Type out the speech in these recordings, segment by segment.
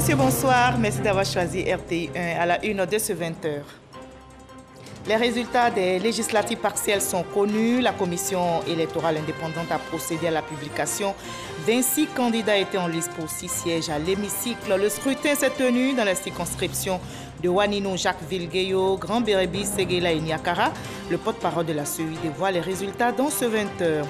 Monsieur, bonsoir. Merci d'avoir choisi RTI1 à la une de ce 20h. Les résultats des législatives partielles sont connus. La commission électorale indépendante a procédé à la publication. 26 candidats étaient en liste pour 6 sièges à l'hémicycle. Le scrutin s'est tenu dans la circonscription de Wanino, Jacques-Ville-Gueyo, Grand Bérébi, Séguéla et Niakara. Le porte-parole de la CEI dévoile les résultats dans ce 20h.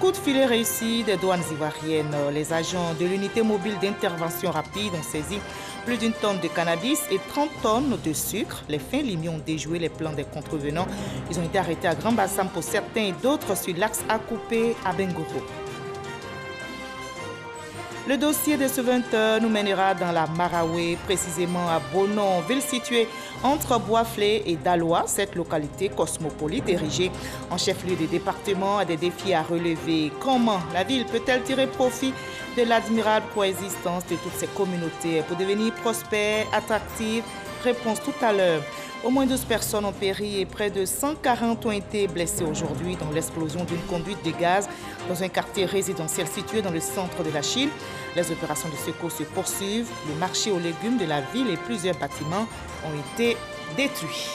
Coup de filet réussi des douanes ivoiriennes. Les agents de l'unité mobile d'intervention rapide ont saisi plus d'une tonne de cannabis et 30 tonnes de sucre. Les fins limiers ont déjoué les plans des contrevenants. Ils ont été arrêtés à Grand Bassam pour certains et d'autres sur l'axe Akupé à Bengoro. Le dossier de ce 20h nous mènera dans la Maraoué, précisément à Bonon, ville située entre Boisflé et Daloa. Cette localité cosmopolite érigée en chef-lieu de département a des défis à relever. Comment la ville peut-elle tirer profit de l'admirable coexistence de toutes ces communautés pour devenir prospère, attractive? Réponse tout à l'heure. Au moins 12 personnes ont péri et près de 140 ont été blessées aujourd'hui dans l'explosion d'une conduite de gaz dans un quartier résidentiel situé dans le centre de la Chine. Les opérations de secours se poursuivent. Le marché aux légumes de la ville et plusieurs bâtiments ont été détruits.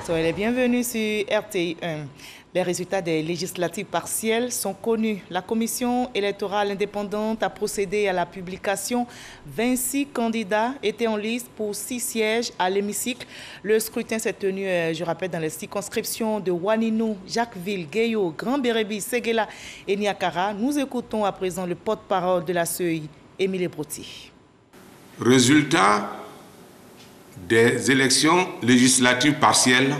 Soyez les bienvenus sur RTI1. Les résultats des législatives partielles sont connus. La commission électorale indépendante a procédé à la publication. 26 candidats étaient en liste pour 6 sièges à l'hémicycle. Le scrutin s'est tenu, je rappelle, dans les circonscriptions de Wanino, Jacques-Ville, Gueyo, Grand Bérébi, Séguéla et Niakara. Nous écoutons à présent le porte-parole de la CEI, Émile Broti. Résultats des élections législatives partielles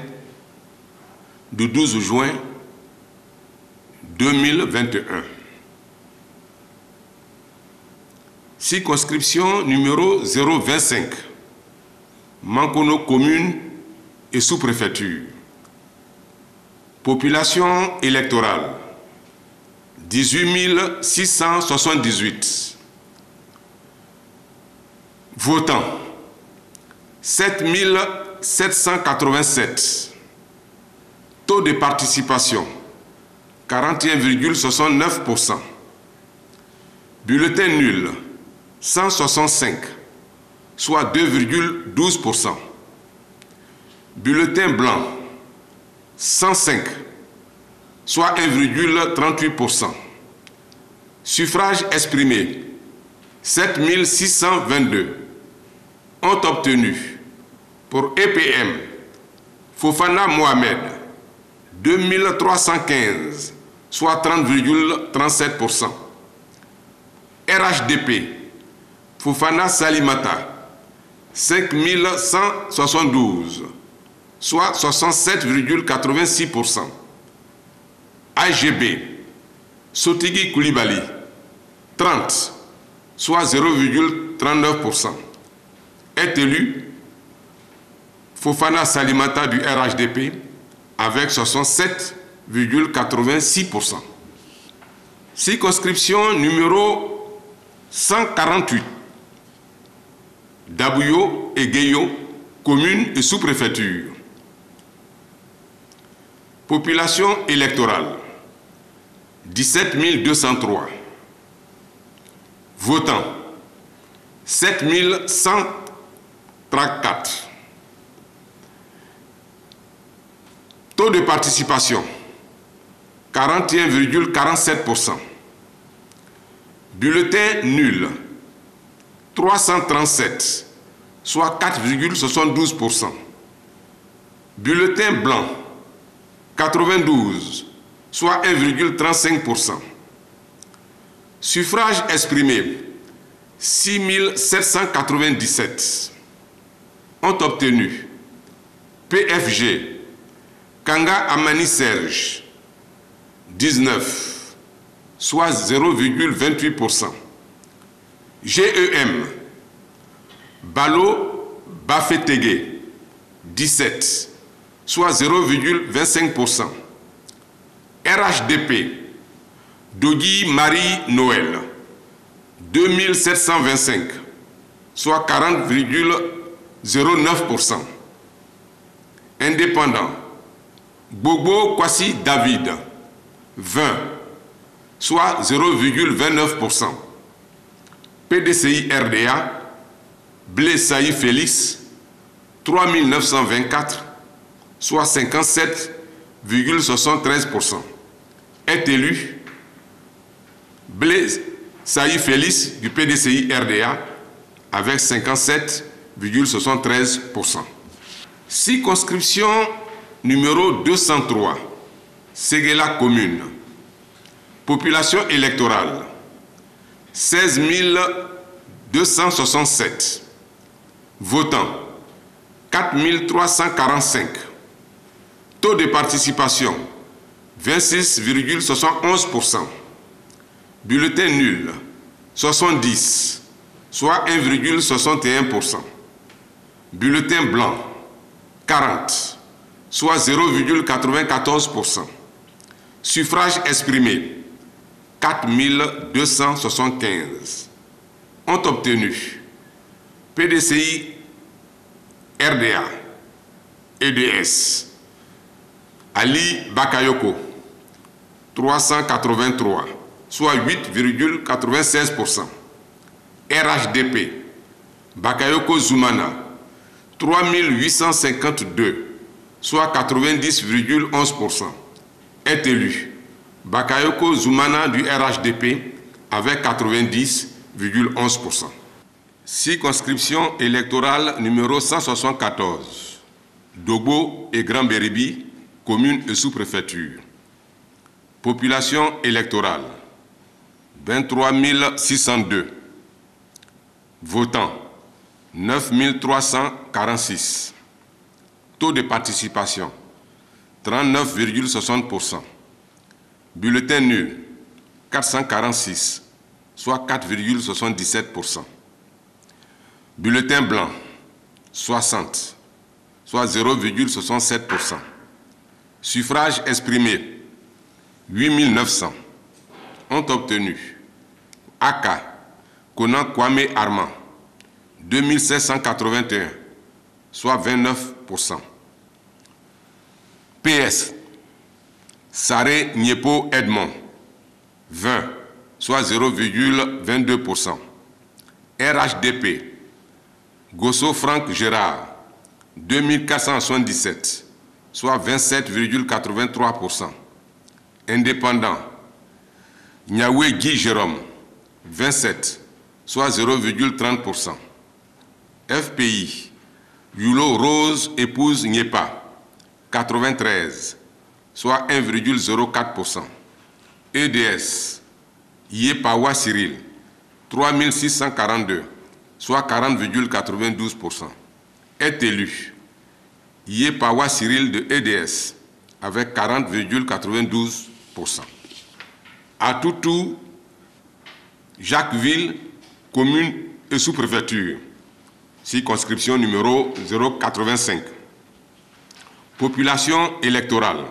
du 12 juin 2021. Circonscription numéro 025, Mankono commune et sous-préfecture. Population électorale 18 678. Votants 7 787. Taux de participation 41,69%. Bulletin nul 165, soit 2,12%. Bulletin blanc 105, soit 1,38%. Suffrage exprimé 7622 ont obtenu pour EPM Fofana Mohamed 2315, soit 30,37%. RHDP, Fofana Salimata, 5172, soit 67,86%. AGB, Sotigi Koulibaly, 30, soit 0,39%. Est élu Fofana Salimata du RHDP, avec 67,86%. Circonscription numéro 148, Dabouyo et Gueyo, commune et sous-préfecture. Population électorale 17 203. Votants 7 134. Taux de participation 41,47%. Bulletin nul 337, soit 4,72%. Bulletin blanc 92, soit 1,35%. Suffrage exprimé 6 797 ont obtenu PFG Kanga Amani Serge 19, soit 0,28%. GEM Balo Bafetegue 17, soit 0,25%. RHDP Dogui Marie Noël 2725, soit 40,09%. Indépendant Bobo Kwasi David 20, soit 0,29%. PDCI RDA, Blaise Saï Félix, 3924, soit 57,73%. Est élu Blaise Saï Félix du PDCI RDA avec 57,73%. Circonscription numéro 203, Séguéla commune. Population électorale 16 267. Votants 4 345. Taux de participation 26,71%. Bulletin nul 70, soit 1,61%. Bulletin blanc 40, soit 0,94%. Suffrage exprimé 4 275. Ont obtenu PDCI RDA, EDS, Ali Bakayoko 383, soit 8,96%. RHDP, Bakayoko Zoumana 3852, soit 90,11%. Est élu Bakayoko Zoumana du RHDP avec 90,11%. Circonscription électorale numéro 174, Dogbo et Grand Béribi, commune et sous-préfecture. Population électorale 23 602. Votants 9 346. Taux de participation 39,60%. Bulletin nul 446, soit 4,77%. Bulletin blanc 60, soit 0,67%. Suffrage exprimé 8 900. Ont obtenu Aka Konan Kwame Armand 2781, soit 29%. PS Saré Niepo Edmond 20, soit 0,22%. RHDP Gosso Franck Gérard 2477, soit 27,83%. Indépendant Niawe Guy Jérôme 27, soit 0,30%. FPI Yulo Rose épouse Niepa 93, soit 1,04%. EDS Yepawa Cyril 3642, soit 40,92%. Est élu Yepawa Cyril de EDS avec 40,92%. Atoutou Jacquesville, commune et sous-préfecture. Circonscription numéro 085. Population électorale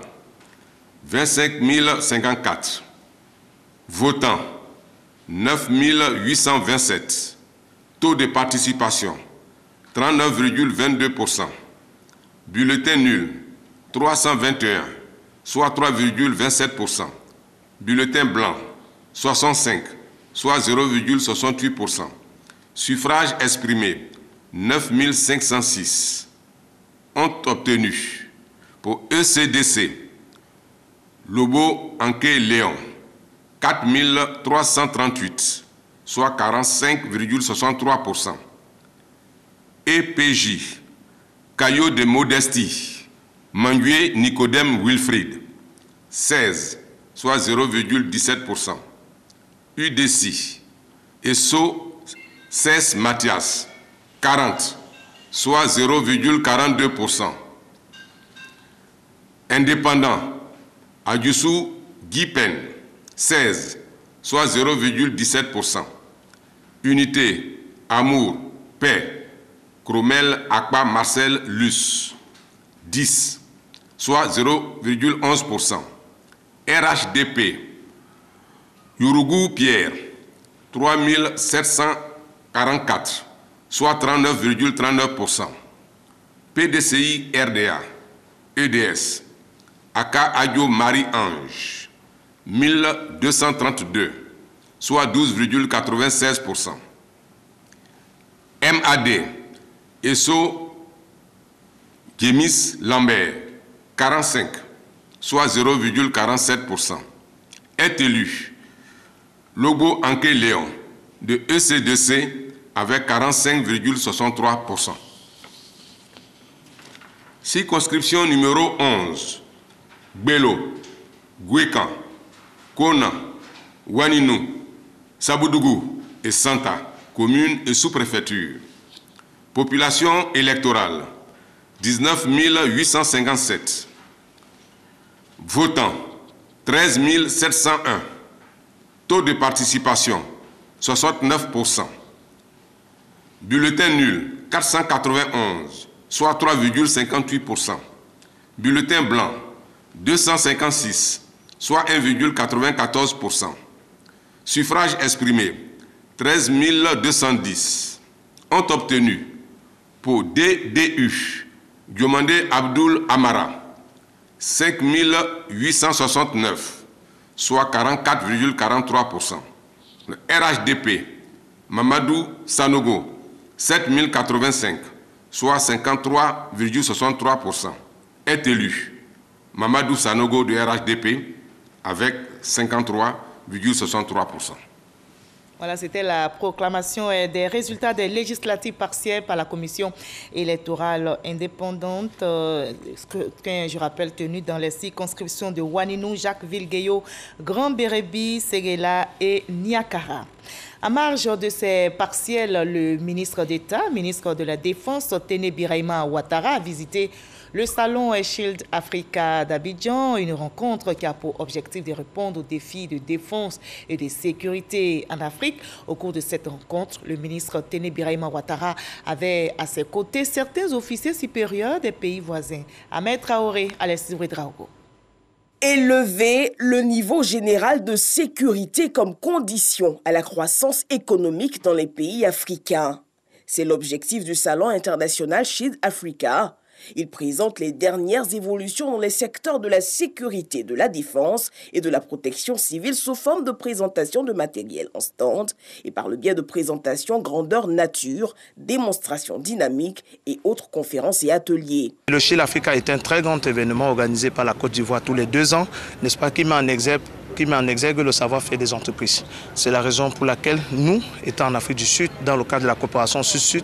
25 054. Votants 9 827. Taux de participation 39,22%. Bulletin nul 321, soit 3,27%. Bulletin blanc 65, soit 0,68%. Suffrage exprimé 9 506. Ont obtenu pour ECDC Lobo Anke Léon 4 338, soit 45,63%. EPJ Caillot de Modestie Mangué Nicodème Wilfried 16, soit 0,17%. UDC Esso Cès Mathias 40, soit 0,42%. Indépendant Adjussou Guipen 16, soit 0,17%. Unité Amour Paix Cromel Akpa Marcel Luce 10, soit 0,11%. RHDP Yurugu Pierre 3744, soit 39,39%. PDCI RDA EDS Aka Adio Marie-Ange 1232, soit 12,96%. MAD, Esso Gémis Lambert, 45, soit 0,47%. Est élu Lobo Anké Léon de ECDC avec 45,63%. Circonscription numéro 11, Gbelo, Gwekan, Kona, Waninou, Sabudougou et Santa, communes et sous-préfectures. Population électorale, 19 857. Votants, 13 701. Taux de participation, 69%. Bulletin nul, 491, soit 3,58%. Bulletin blanc, 256, soit 1,94%. Suffrage exprimé, 13 210. Ont obtenu pour DDU, Diomandé Abdoul Amara, 5 869, soit 44,43%. Le RHDP, Mamadou Sanogo, 7 085, soit 53,63%. Est élu Mamadou Sanogo de RHDP avec 53,63%. Voilà, c'était la proclamation des résultats des législatives partielles par la commission électorale indépendante, que je rappelle tenu dans les circonscriptions de Waninou, Jacques-Vilgueyo, Grand Bérébi, Séguéla et Niakara. À marge de ces partiels, le ministre d'État, ministre de la Défense, Téné Birahima Ouattara, a visité le salon Shield Africa d'Abidjan, une rencontre qui a pour objectif de répondre aux défis de défense et de sécurité en Afrique. Au cours de cette rencontre, le ministre Téné Birahima Ouattara avait à ses côtés certains officiers supérieurs des pays voisins. Ahmed Traoré, Alexis Ouedraogo. Élever le niveau général de sécurité comme condition à la croissance économique dans les pays africains. C'est l'objectif du Salon international Shield Africa. Il présente les dernières évolutions dans les secteurs de la sécurité, de la défense et de la protection civile sous forme de présentation de matériel en stand et par le biais de présentations grandeur nature, démonstrations dynamiques et autres conférences et ateliers. Le Shield Africa est un très grand événement organisé par la Côte d'Ivoire tous les 2 ans, n'est-ce pas, qui met en exergue le savoir-faire des entreprises. C'est la raison pour laquelle nous, étant en Afrique du Sud, dans le cadre de la coopération Sud-Sud,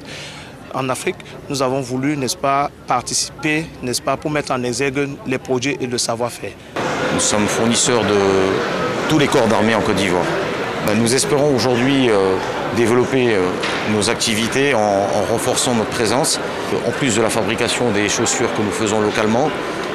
en Afrique, nous avons voulu, n'est-ce pas, participer, n'est-ce pas, pour mettre en exergue les projets et le savoir-faire. Nous sommes fournisseurs de tous les corps d'armée en Côte d'Ivoire. Nous espérons aujourd'hui développer nos activités en renforçant notre présence. En plus de la fabrication des chaussures que nous faisons localement,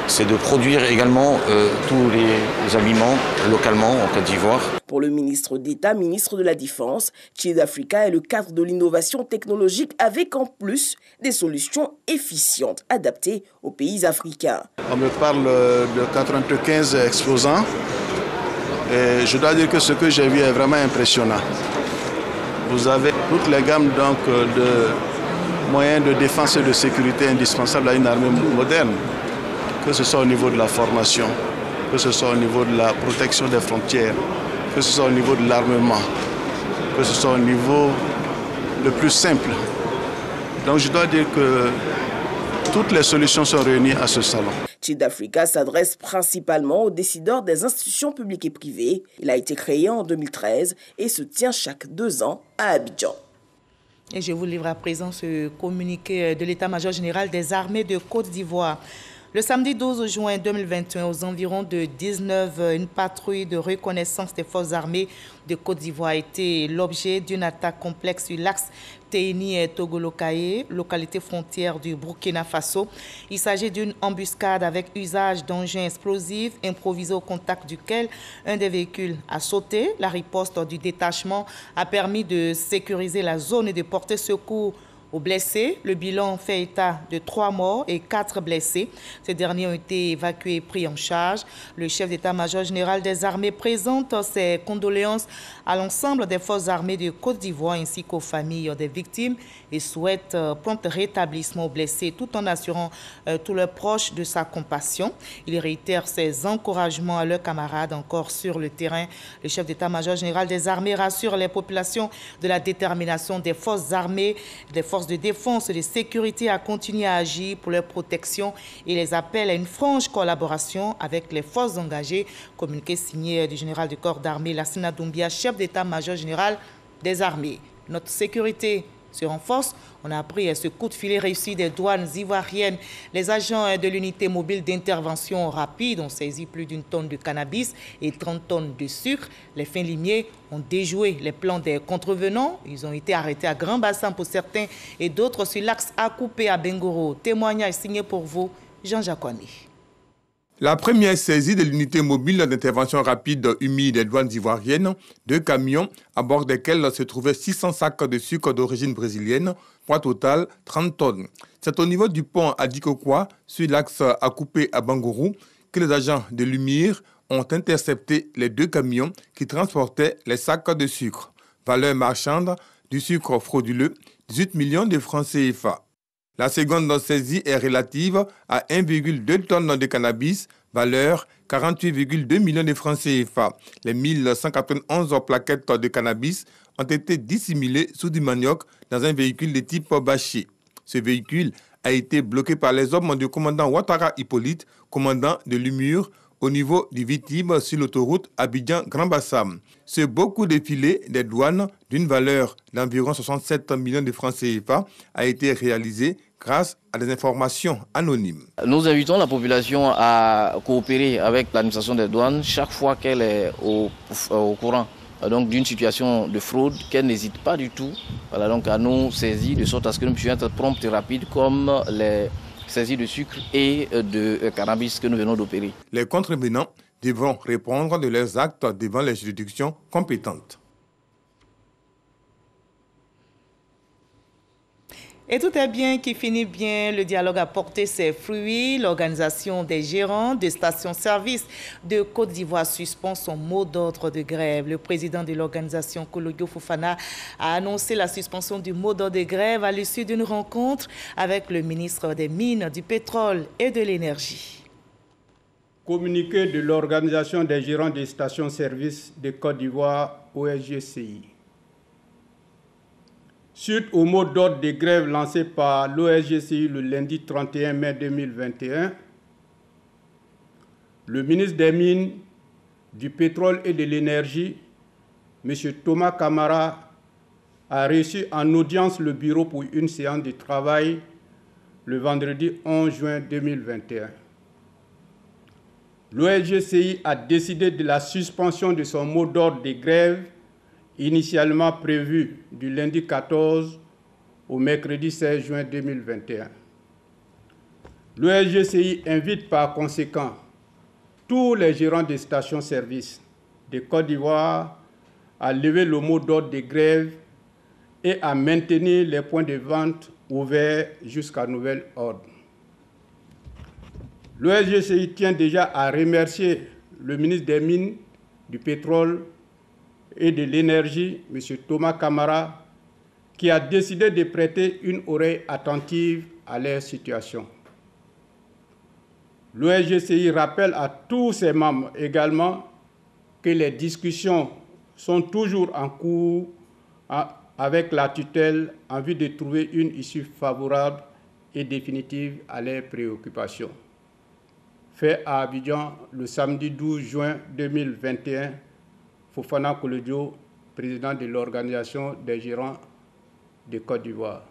c'est de produire également tous les habillements localement en Côte d'Ivoire. Pour le ministre d'État, ministre de la Défense, Shield Africa est le cadre de l'innovation technologique avec en plus des solutions efficientes adaptées aux pays africains. On me parle de 95 exposants et je dois dire que ce que j'ai vu est vraiment impressionnant. Vous avez toutes les gammes donc, de moyens de défense et de sécurité indispensables à une armée moderne, que ce soit au niveau de la formation, que ce soit au niveau de la protection des frontières, que ce soit au niveau de l'armement, que ce soit au niveau le plus simple. Donc je dois dire que toutes les solutions sont réunies à ce salon. Shield Africa s'adresse principalement aux décideurs des institutions publiques et privées. Il a été créé en 2013 et se tient chaque 2 ans à Abidjan. Et je vous livre à présent ce communiqué de l'état-major général des armées de Côte d'Ivoire. Le samedi 12 juin 2021, aux environs de 19, une patrouille de reconnaissance des forces armées de Côte d'Ivoire a été l'objet d'une attaque complexe sur l'axe Téni-Togolokaye, localité frontière du Burkina Faso. Il s'agit d'une embuscade avec usage d'engins explosifs improvisés au contact duquel un des véhicules a sauté. La riposte du détachement a permis de sécuriser la zone et de porter secours Aux blessés, le bilan fait état de 3 morts et 4 blessés. Ces derniers ont été évacués et pris en charge. Le chef d'état-major général des armées présente ses condoléances à l'ensemble des forces armées de Côte d'Ivoire ainsi qu'aux familles des victimes et souhaite prompt rétablissement aux blessés tout en assurant tous leurs proches de sa compassion. Il réitère ses encouragements à leurs camarades encore sur le terrain. Le chef d'état-major général des armées rassure les populations de la détermination des forces armées, des forces de défense et de sécurité à continuer à agir pour leur protection et les appelle à une franche collaboration avec les forces engagées. Communiqué signé du général du corps d'armée Lassina Doumbia, chef d'état-major général des armées. Notre sécurité se renforce. On a appris ce coup de filet réussi des douanes ivoiriennes. Les agents de l'unité mobile d'intervention rapide ont saisi plus d'1 tonne de cannabis et 30 tonnes de sucre. Les fins limiers ont déjoué les plans des contrevenants. Ils ont été arrêtés à Grand Bassin pour certains et d'autres sur l'axe Akupé à Bengoro. Témoignage signé pour vous, Jean-Jacques Oné. La première saisie de l'unité mobile d'intervention rapide humide des douanes ivoiriennes, 2 camions à bord desquels se trouvaient 600 sacs de sucre d'origine brésilienne, poids total 30 tonnes. C'est au niveau du pont à Dikokwa, sur l'axe Akupé à Bangoro, que les agents de l'UMIR ont intercepté les 2 camions qui transportaient les sacs de sucre. Valeur marchande du sucre frauduleux, 18 millions de francs CFA. La seconde saisie est relative à 1,2 tonnes de cannabis, valeur 48,2 millions de francs CFA. Les 1191 plaquettes de cannabis ont été dissimulées sous du manioc dans un véhicule de type bâché. Ce véhicule a été bloqué par les hommes du commandant Ouattara Hippolyte, commandant de l'UMUR, au niveau du Vitib sur l'autoroute Abidjan-Grand Bassam. Ce beau coup de filet des douanes d'une valeur d'environ 67 millions de francs CFA a été réalisé grâce à des informations anonymes. Nous invitons la population à coopérer avec l'administration des douanes chaque fois qu'elle est au courant d'une situation de fraude, qu'elle n'hésite pas du tout à nous saisir de sorte à ce que nous puissions être prompts et rapides comme les saisies de sucre et de cannabis que nous venons d'opérer. Les contrevenants devront répondre de leurs actes devant les juridictions compétentes. Et tout est bien qui finit bien. Le dialogue a porté ses fruits. L'organisation des gérants de stations-service de Côte d'Ivoire suspend son mot d'ordre de grève. Le président de l'organisation, Kolodio Fofana, a annoncé la suspension du mot d'ordre de grève à l'issue d'une rencontre avec le ministre des Mines, du Pétrole et de l'Énergie. Communiqué de l'organisation des gérants des stations-service de Côte d'Ivoire, OSGCI. Suite au mot d'ordre de grève lancé par l'OSGCI le lundi 31 mai 2021, le ministre des Mines, du Pétrole et de l'Énergie, M. Thomas Camara, a reçu en audience le bureau pour une séance de travail le vendredi 11 juin 2021. L'OSGCI a décidé de la suspension de son mot d'ordre de grève initialement prévu du lundi 14 au mercredi 16 juin 2021. L'OSGCI invite par conséquent tous les gérants des stations-service de Côte d'Ivoire à lever le mot d'ordre de grève et à maintenir les points de vente ouverts jusqu'à nouvel ordre. L'OSGCI tient déjà à remercier le ministre des Mines, du Pétrole et de l'Énergie, M. Thomas Camara, qui a décidé de prêter une oreille attentive à leur situation. L'OSGCI rappelle à tous ses membres également que les discussions sont toujours en cours avec la tutelle en vue de trouver une issue favorable et définitive à leurs préoccupations. Fait à Abidjan le samedi 12 juin 2021, Fofana Kolodio, président de l'organisation des gérants de Côte d'Ivoire.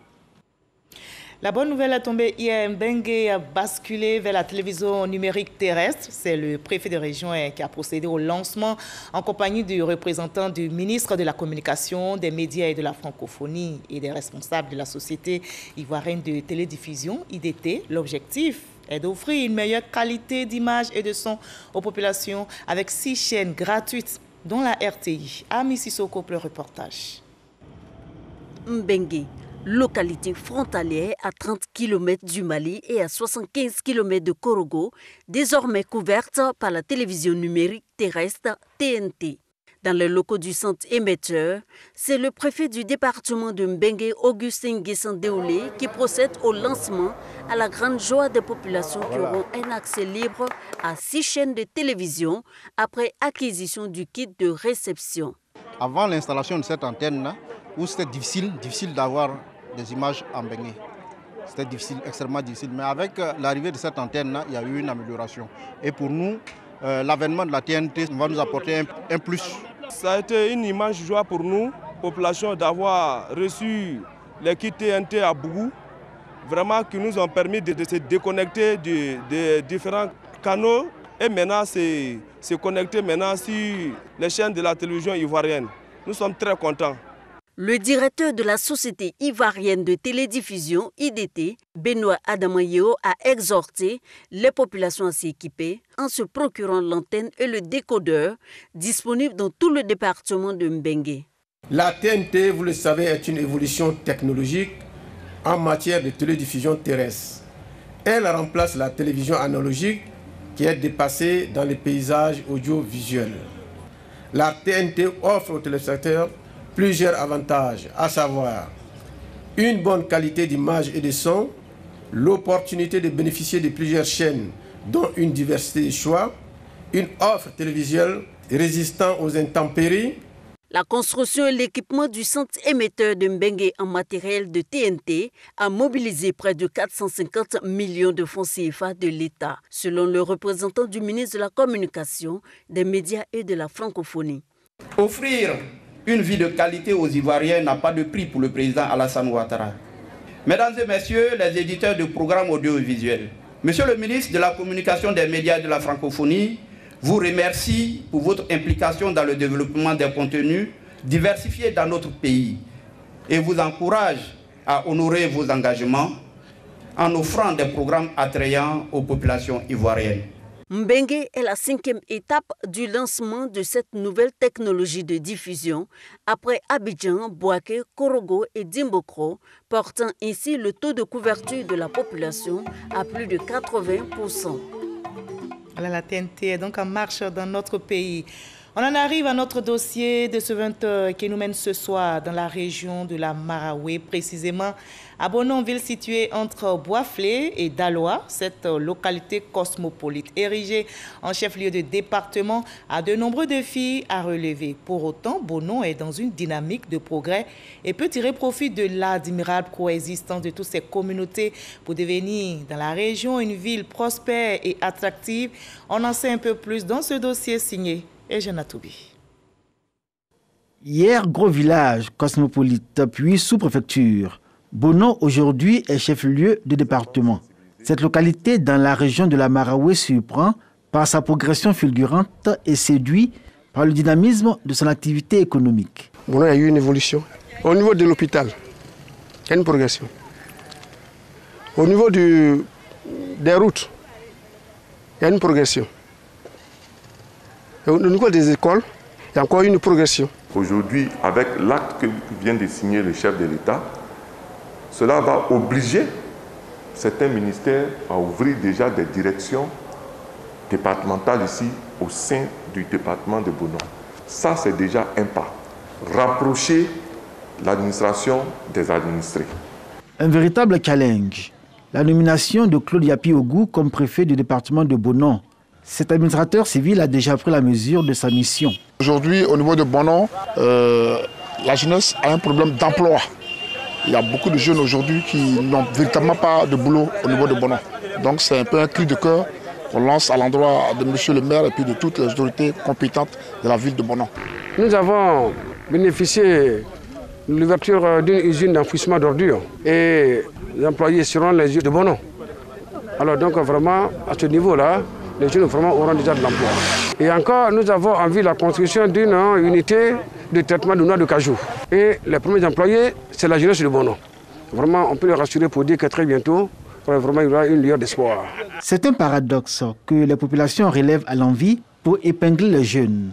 La bonne nouvelle est tombée hier. Mbengue a basculé vers la télévision numérique terrestre. C'est le préfet de région qui a procédé au lancement en compagnie du représentant du ministre de la Communication, des médias et de la francophonie et des responsables de la société ivoirienne de télédiffusion, IDT. L'objectif est d'offrir une meilleure qualité d'image et de son aux populations avec 6 chaînes gratuites, dont la RTI. Ami Sissoko pour le reportage. Mbengue Localité frontalière à 30 km du Mali et à 75 km de Korogo, désormais couverte par la télévision numérique terrestre TNT. Dans les locaux du centre émetteur, c'est le préfet du département de Mbengue, Augustin Guessandéolé, qui procède au lancement à la grande joie des populations qui auront un accès libre à 6 chaînes de télévision après acquisition du kit de réception. Avant l'installation de cette antenne, où c'était difficile d'avoir des images en Mbengue. C'était difficile, extrêmement difficile. Mais avec l'arrivée de cette antenne, il y a eu une amélioration. Et pour nous, l'avènement de la TNT va nous apporter un plus. Ça a été une immense joie pour nous, population, d'avoir reçu les kits TNT à Bougou, vraiment qui nous ont permis de se déconnecter des différents canaux et maintenant se connecter maintenant sur les chaînes de la télévision ivoirienne. Nous sommes très contents. Le directeur de la Société ivoirienne de télédiffusion, IDT, Benoît Adamayeo, a exhorté les populations à s'équiper en se procurant l'antenne et le décodeur disponibles dans tout le département de Mbengue. La TNT, vous le savez, est une évolution technologique en matière de télédiffusion terrestre. Elle remplace la télévision analogique qui est dépassée dans les paysages audiovisuels. La TNT offre aux téléspectateurs plusieurs avantages, à savoir une bonne qualité d'image et de son, l'opportunité de bénéficier de plusieurs chaînes dont une diversité de choix, une offre télévisuelle résistant aux intempéries. La construction et l'équipement du centre émetteur de Mbengue en matériel de TNT a mobilisé près de 450 millions de francs CFA de l'État, selon le représentant du ministre de la Communication, des médias et de la francophonie. Offrir une vie de qualité aux Ivoiriens n'a pas de prix pour le président Alassane Ouattara. Mesdames et messieurs les éditeurs de programmes audiovisuels, monsieur le ministre de la Communication, des médias et de la francophonie, vous remercie pour votre implication dans le développement des contenus diversifiés dans notre pays et vous encourage à honorer vos engagements en offrant des programmes attrayants aux populations ivoiriennes. Mbengue est la 5e étape du lancement de cette nouvelle technologie de diffusion après Abidjan, Bouaké, Korogo et Dimbokro, portant ainsi le taux de couverture de la population à plus de 80%. Voilà, la TNT est donc en marche dans notre pays. On en arrive à notre dossier de ce 20h qui nous mène ce soir dans la région de la Maraoué, précisément à Bonon, ville située entre Boisflé et Daloa. Cette localité cosmopolite, érigée en chef-lieu de département, a de nombreux défis à relever. Pour autant, Bonon est dans une dynamique de progrès et peut tirer profit de l'admirable coexistence de toutes ces communautés pour devenir dans la région une ville prospère et attractive. On en sait un peu plus dans ce dossier signé Eugène Toubi. Hier, gros village cosmopolite, puis sous-préfecture. Bonon, aujourd'hui, est chef-lieu de département. Cette localité, dans la région de la Maraoué, surprend par sa progression fulgurante et séduit par le dynamisme de son activité économique. Bonon, il y a eu une évolution. Au niveau de l'hôpital, il y a une progression. Au niveau des routes, il y a une progression. Et au niveau des écoles, il y a encore une progression. Aujourd'hui, avec l'acte que vient de signer le chef de l'État, cela va obliger certains ministères à ouvrir déjà des directions départementales ici au sein du département de Bonon. Ça, c'est déjà un pas. Rapprocher l'administration des administrés. Un véritable challenge. La nomination de Claude Yapi Ogou comme préfet du département de Bonon. Cet administrateur civil a déjà pris la mesure de sa mission. Aujourd'hui, au niveau de Bonon, la jeunesse a un problème d'emploi. Il y a beaucoup de jeunes aujourd'hui qui n'ont véritablement pas de boulot au niveau de Bonon. Donc c'est un peu un cri de cœur qu'on lance à l'endroit de M. le maire et puis de toutes les autorités compétentes de la ville de Bonon. Nous avons bénéficié de l'ouverture d'une usine d'enfouissement d'ordures et les employés seront les yeux de Bonon. Alors donc vraiment, à ce niveau-là, les jeunes vraiment auront déjà de l'emploi. Et encore, nous avons envie de la construction d'une unité de traitement de noix de cajou. Et les premiers employés, c'est la jeunesse de Bonon. Vraiment, on peut les rassurer pour dire que très bientôt, vraiment, il y aura une lueur d'espoir. C'est un paradoxe que les populations relèvent à l'envi pour épingler les jeunes.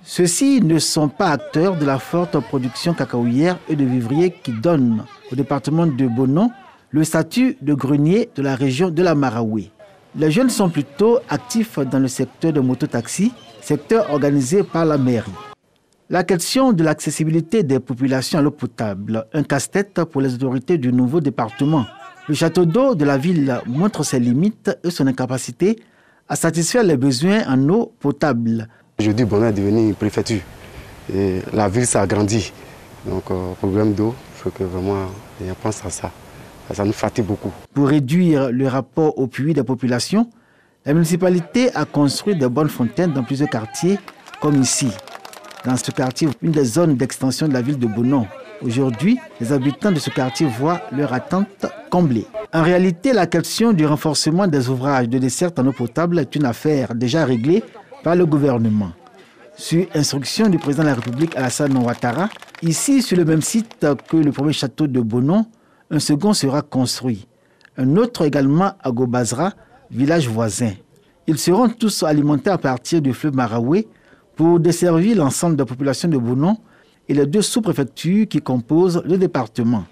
Ceux-ci ne sont pas acteurs de la forte production cacaoyère et de vivriers qui donne au département de Bono le statut de grenier de la région de la Maraoué. Les jeunes sont plutôt actifs dans le secteur de mototaxi, secteur organisé par la mairie. La question de l'accessibilité des populations à l'eau potable, un casse-tête pour les autorités du nouveau département. Le château d'eau de la ville montre ses limites et son incapacité à satisfaire les besoins en eau potable. Aujourd'hui, Bono est devenu une préfecture et la ville s'agrandit. Donc, problème d'eau, il faut que vraiment on pense à ça. Ça nous fatigue beaucoup. Pour réduire le rapport au puits des populations, la municipalité a construit de bonnes fontaines dans plusieurs quartiers, comme ici. Dans ce quartier, une des zones d'extension de la ville de Bono. Aujourd'hui, les habitants de ce quartier voient leur attente comblée. En réalité, la question du renforcement des ouvrages de desserte en eau potable est une affaire déjà réglée par le gouvernement. Sur instruction du président de la République Alassane Ouattara, ici, sur le même site que le premier château de Bono, un second sera construit. Un autre également à Gobazra, village voisin. Ils seront tous alimentés à partir du fleuve Maraoué pour desservir l'ensemble de la population de Bono et les 2 sous-préfectures qui composent le département.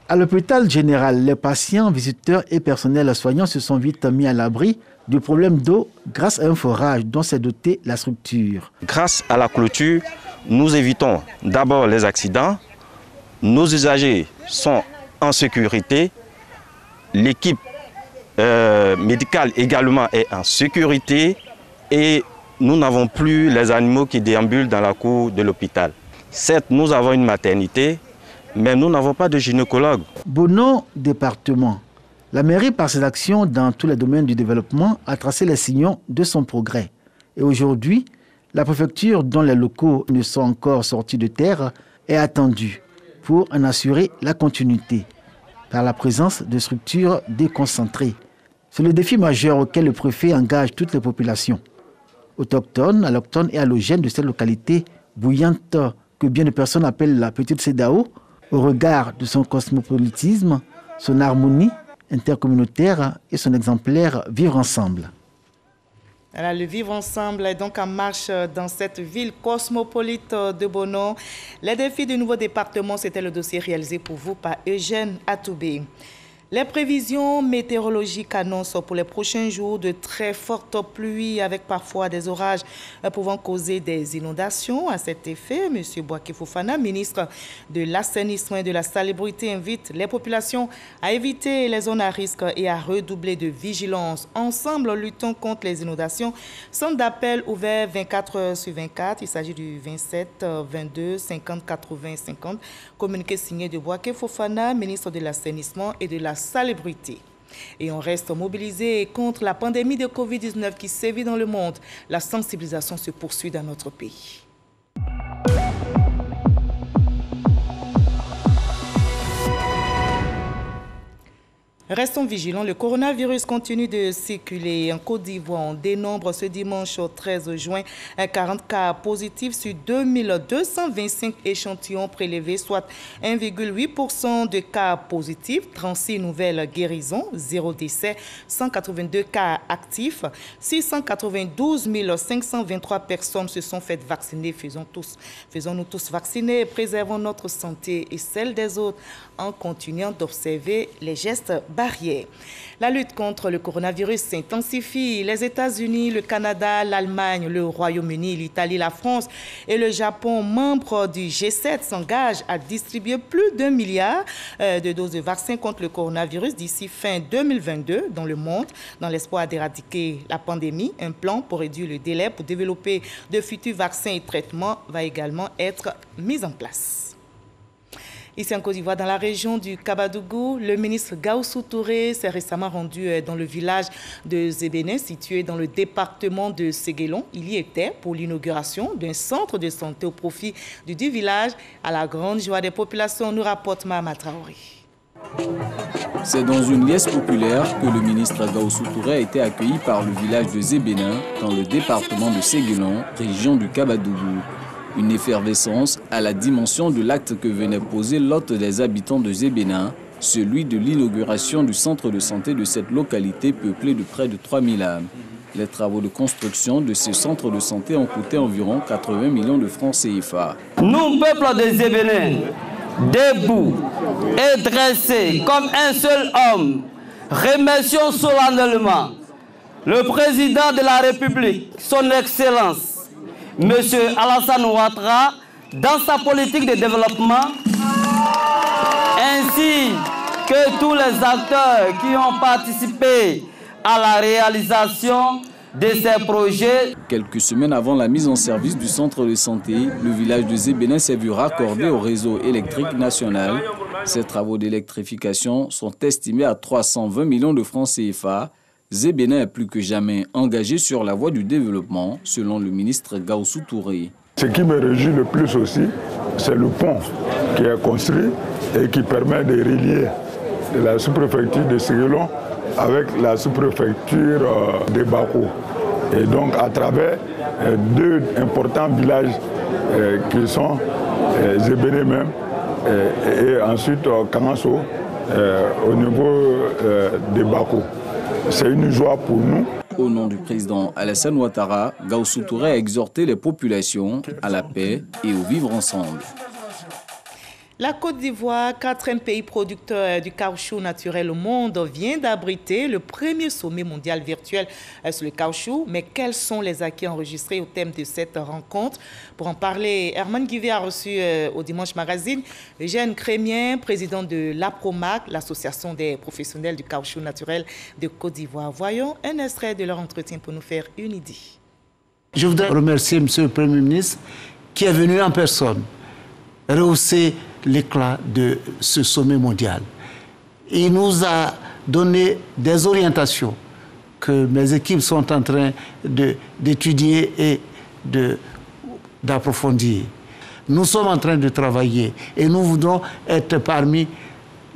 À l'hôpital général, les patients, visiteurs et personnels soignants se sont vite mis à l'abri du problème d'eau grâce à un forage dont s'est dotée la structure. Grâce à la clôture, nous évitons d'abord les accidents. Nos usagers sont en sécurité. L'équipe médicale également est en sécurité et nous n'avons plus les animaux qui déambulent dans la cour de l'hôpital. Certes, nous avons une maternité, mais nous n'avons pas de gynécologue. Bono, département. La mairie, par ses actions dans tous les domaines du développement, a tracé les signaux de son progrès. Et aujourd'hui, la préfecture, dont les locaux ne sont encore sortis de terre, est attendue pour en assurer la continuité par la présence de structures déconcentrées. C'est le défi majeur auquel le préfet engage toutes les populations, autochtones, allochtones et allogènes de cette localité bouillante que bien de personnes appellent la petite CEDAO, au regard de son cosmopolitisme, son harmonie intercommunautaire et son exemplaire vivre ensemble. Alors, le vivre ensemble est donc en marche dans cette ville cosmopolite de Bono. Les défis du nouveau département, c'était le dossier réalisé pour vous par Eugène Atoubé. Les prévisions météorologiques annoncent pour les prochains jours de très fortes pluies avec parfois des orages pouvant causer des inondations. À cet effet, M. Bouaké Fofana, ministre de l'Assainissement et de la Salubrité, invite les populations à éviter les zones à risque et à redoubler de vigilance. Ensemble, luttons contre les inondations. Centre d'appel ouvert 24/24. Il s'agit du 27 22 50 80 50. Communiqué signé de Bouaké Fofana, ministre de l'Assainissement et de la Salubrité. Et on reste mobilisé contre la pandémie de Covid-19 qui sévit dans le monde. La sensibilisation se poursuit dans notre pays. Restons vigilants, le coronavirus continue de circuler. En Côte d'Ivoire, on dénombre ce dimanche 13 juin 40 cas positifs sur 2225 échantillons prélevés, soit 1,8% de cas positifs, 36 nouvelles guérisons, 0 décès, 182 cas actifs, 692 523 personnes se sont faites vacciner. Faisons-nous tous vacciner, préservons notre santé et celle des autres en continuant d'observer les gestes barrières. La lutte contre le coronavirus s'intensifie. Les États-Unis, le Canada, l'Allemagne, le Royaume-Uni, l'Italie, la France et le Japon, membres du G7, s'engagent à distribuer plus d'1 milliard de doses de vaccins contre le coronavirus d'ici fin 2022 dans le monde, dans l'espoir d'éradiquer la pandémie. Un plan pour réduire le délai pour développer de futurs vaccins et traitements va également être mis en place. Ici en Côte d'Ivoire, dans la région du Kabadougou, le ministre Gaoussou Touré s'est récemment rendu dans le village de Zébéné, situé dans le département de Séguélon. Il y était pour l'inauguration d'un centre de santé au profit du village, à la grande joie des populations, nous rapporte Mahama Traoré. C'est dans une liesse populaire que le ministre Gaoussou Touré a été accueilli par le village de Zébéné, dans le département de Séguélon, région du Kabadougou. Une effervescence à la dimension de l'acte que venait poser l'hôte des habitants de Zébéna, celui de l'inauguration du centre de santé de cette localité peuplée de près de 3000 âmes. Les travaux de construction de ce centre de santé ont coûté environ 80 millions de francs CFA. Nous, peuple des Ébénins, debout et dressés comme un seul homme, remercions solennellement le président de la République, son Excellence, M. Alassane Ouattara, dans sa politique de développement, ainsi que tous les acteurs qui ont participé à la réalisation de ces projets. Quelques semaines avant la mise en service du centre de santé, le village de Zébénin s'est vu raccordé au réseau électrique national. Ces travaux d'électrification sont estimés à 320 millions de francs CFA. Zébénin est plus que jamais engagé sur la voie du développement, selon le ministre Gaoussou Touré. Ce qui me réjouit le plus aussi, c'est le pont qui est construit et qui permet de relier la sous-préfecture de Séguilon avec la sous-préfecture de Bako. Et donc à travers deux importants villages qui sont Zébéné même et ensuite Kamasso au niveau de Bako. C'est une joie pour nous. Au nom du président Alassane Ouattara, Gaoussou Touré a exhorté les populations à la paix et au vivre ensemble. La Côte d'Ivoire, quatrième pays producteur du caoutchouc naturel au monde, vient d'abriter le premier sommet mondial virtuel sur le caoutchouc. Mais quels sont les acquis enregistrés au thème de cette rencontre? Pour en parler, Herman Guivet a reçu au Dimanche Magazine Eugène Crémien, président de l'APROMAC, l'association des professionnels du caoutchouc naturel de Côte d'Ivoire. Voyons un extrait de leur entretien pour nous faire une idée. Je voudrais remercier M. le Premier ministre qui est venu en personne rehausser l'éclat de ce sommet mondial. Il nous a donné des orientations que mes équipes sont en train d'étudier et d'approfondir. Nous sommes en train de travailler et nous voudrons être parmi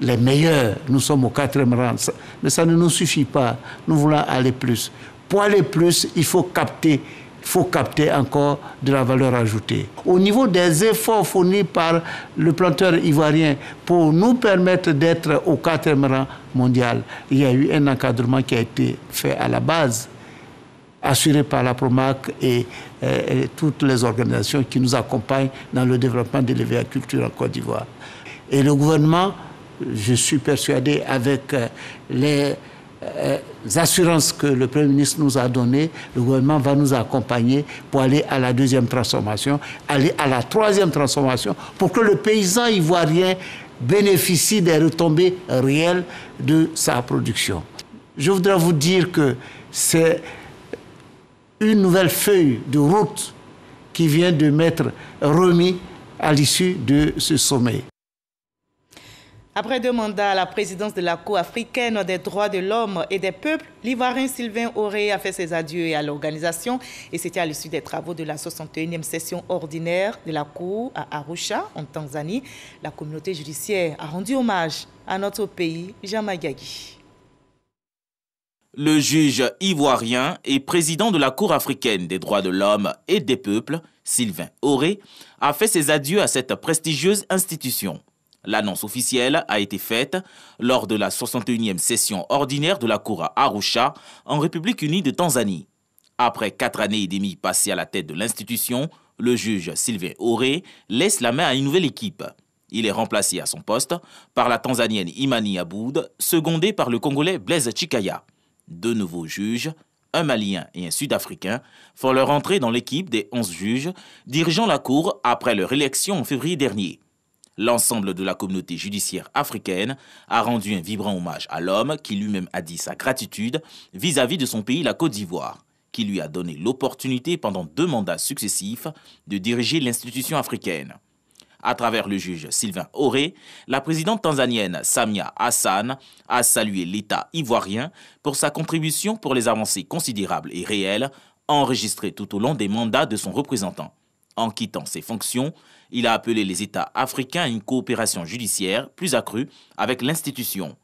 les meilleurs. Nous sommes au 4e rang, mais ça ne nous suffit pas. Nous voulons aller plus. Pour aller plus, il faut capter encore de la valeur ajoutée. Au niveau des efforts fournis par le planteur ivoirien pour nous permettre d'être au 4e rang mondial, il y a eu un encadrement qui a été fait à la base, assuré par la PROMAC et toutes les organisations qui nous accompagnent dans le développement de l'élevage-culture en Côte d'Ivoire. Et le gouvernement, je suis persuadé, avec les assurances que le Premier ministre nous a données, le gouvernement va nous accompagner pour aller à la 2e transformation, aller à la 3e transformation, pour que le paysan ivoirien bénéficie des retombées réelles de sa production. Je voudrais vous dire que c'est une nouvelle feuille de route qui vient de m'être remise à l'issue de ce sommet. Après 2 mandats à la présidence de la Cour africaine des droits de l'homme et des peuples, l'Ivoirien Sylvain Auré a fait ses adieux à l'organisation et c'était à l'issue des travaux de la 61e session ordinaire de la Cour à Arusha, en Tanzanie. La communauté judiciaire a rendu hommage à notre pays, Jamagagi. Le juge ivoirien et président de la Cour africaine des droits de l'homme et des peuples, Sylvain Auré, a fait ses adieux à cette prestigieuse institution. L'annonce officielle a été faite lors de la 61e session ordinaire de la Cour à Arusha, en République unie de Tanzanie. Après 4 années et demie passées à la tête de l'institution, le juge Sylvain Auré laisse la main à une nouvelle équipe. Il est remplacé à son poste par la Tanzanienne Imani Aboud, secondée par le Congolais Blaise Chikaya. 2 nouveaux juges, un Malien et un Sud-Africain, font leur entrée dans l'équipe des 11 juges dirigeant la Cour après leur élection en février dernier. L'ensemble de la communauté judiciaire africaine a rendu un vibrant hommage à l'homme qui lui-même a dit sa gratitude vis-à-vis de son pays, la Côte d'Ivoire, qui lui a donné l'opportunité pendant 2 mandats successifs de diriger l'institution africaine. À travers le juge Sylvain Auré, la présidente tanzanienne Samia Hassan a salué l'État ivoirien pour sa contribution pour les avancées considérables et réelles enregistrées tout au long des mandats de son représentant. En quittant ses fonctions, il a appelé les États africains à une coopération judiciaire plus accrue avec l'institution.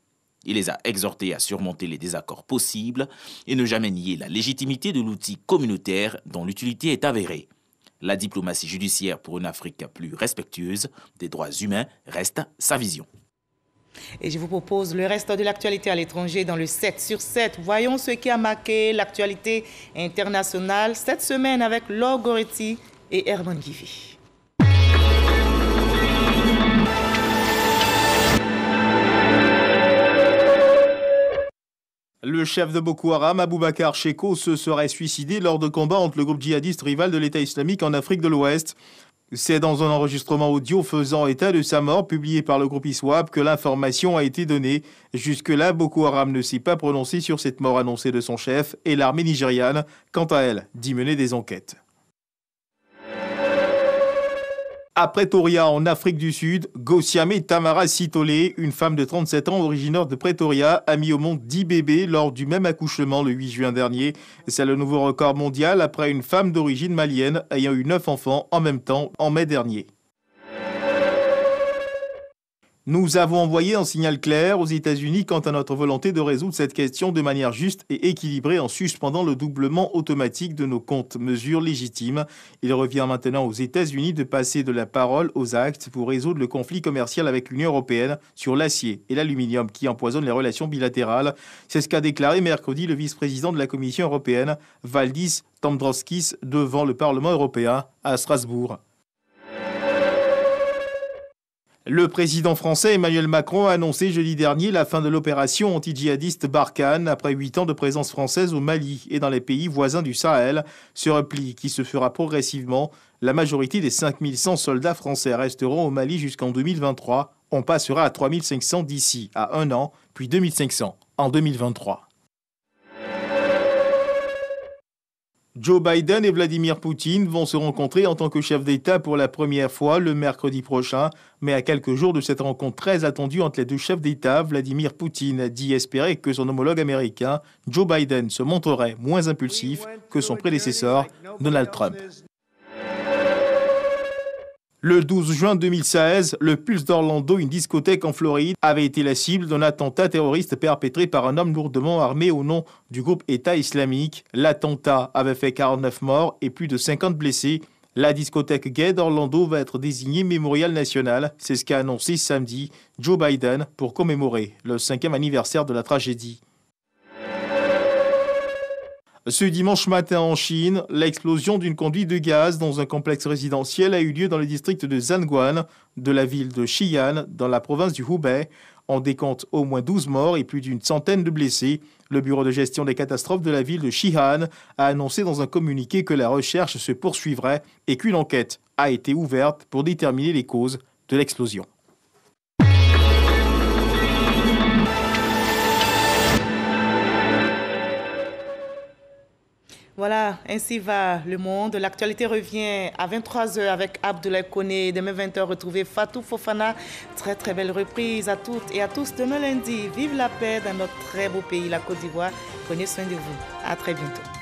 Il les a exhortés à surmonter les désaccords possibles et ne jamais nier la légitimité de l'outil communautaire dont l'utilité est avérée. La diplomatie judiciaire pour une Afrique plus respectueuse des droits humains reste sa vision. Et je vous propose le reste de l'actualité à l'étranger dans le 7 sur 7. Voyons ce qui a marqué l'actualité internationale cette semaine avec Laure Goretti et Herman Guivi. Le chef de Boko Haram, Abubakar Sheko, se serait suicidé lors de combats entre le groupe djihadiste rival de l'État islamique en Afrique de l'Ouest. C'est dans un enregistrement audio faisant état de sa mort publié par le groupe ISWAP que l'information a été donnée. Jusque-là, Boko Haram ne s'est pas prononcé sur cette mort annoncée de son chef et l'armée nigériane, quant à elle, dit mener des enquêtes. À Pretoria, en Afrique du Sud, Gosiame Tamara Sitole, une femme de 37 ans originaire de Pretoria, a mis au monde 10 bébés lors du même accouchement le 8 juin dernier. C'est le nouveau record mondial après une femme d'origine malienne ayant eu 9 enfants en même temps en mai dernier. Nous avons envoyé un signal clair aux États-Unis quant à notre volonté de résoudre cette question de manière juste et équilibrée en suspendant le doublement automatique de nos comptes, mesure légitime. Il revient maintenant aux États-Unis de passer de la parole aux actes pour résoudre le conflit commercial avec l'Union européenne sur l'acier et l'aluminium qui empoisonnent les relations bilatérales. C'est ce qu'a déclaré mercredi le vice-président de la Commission européenne, Valdis Dombrovskis, devant le Parlement européen à Strasbourg. Le président français Emmanuel Macron a annoncé jeudi dernier la fin de l'opération anti-djihadiste Barkhane après 8 ans de présence française au Mali et dans les pays voisins du Sahel. Ce repli qui se fera progressivement, la majorité des 5100 soldats français resteront au Mali jusqu'en 2023. On passera à 3500 d'ici à 1 an, puis 2500 en 2023. Joe Biden et Vladimir Poutine vont se rencontrer en tant que chefs d'État pour la première fois le mercredi prochain. Mais à quelques jours de cette rencontre très attendue entre les deux chefs d'État, Vladimir Poutine dit espérer que son homologue américain, Joe Biden, se montrerait moins impulsif que son prédécesseur, Donald Trump. Le 12 juin 2016, le Pulse d'Orlando, une discothèque en Floride, avait été la cible d'un attentat terroriste perpétré par un homme lourdement armé au nom du groupe État islamique. L'attentat avait fait 49 morts et plus de 50 blessés. La discothèque gay d'Orlando va être désignée mémorial national. C'est ce qu'a annoncé samedi Joe Biden pour commémorer le 5e anniversaire de la tragédie. Ce dimanche matin en Chine, l'explosion d'une conduite de gaz dans un complexe résidentiel a eu lieu dans le district de Zhanguan, de la ville de Xi'an, dans la province du Hubei. On décompte au moins 12 morts et plus d'une centaine de blessés. Le bureau de gestion des catastrophes de la ville de Xi'an a annoncé dans un communiqué que la recherche se poursuivrait et qu'une enquête a été ouverte pour déterminer les causes de l'explosion. Voilà, ainsi va le monde. L'actualité revient à 23h avec Abdoulaye Koné. Demain 20h, retrouvez Fatou Fofana. Très belle reprise à toutes et à tous demain lundi. Vive la paix dans notre très beau pays, la Côte d'Ivoire. Prenez soin de vous. À très bientôt.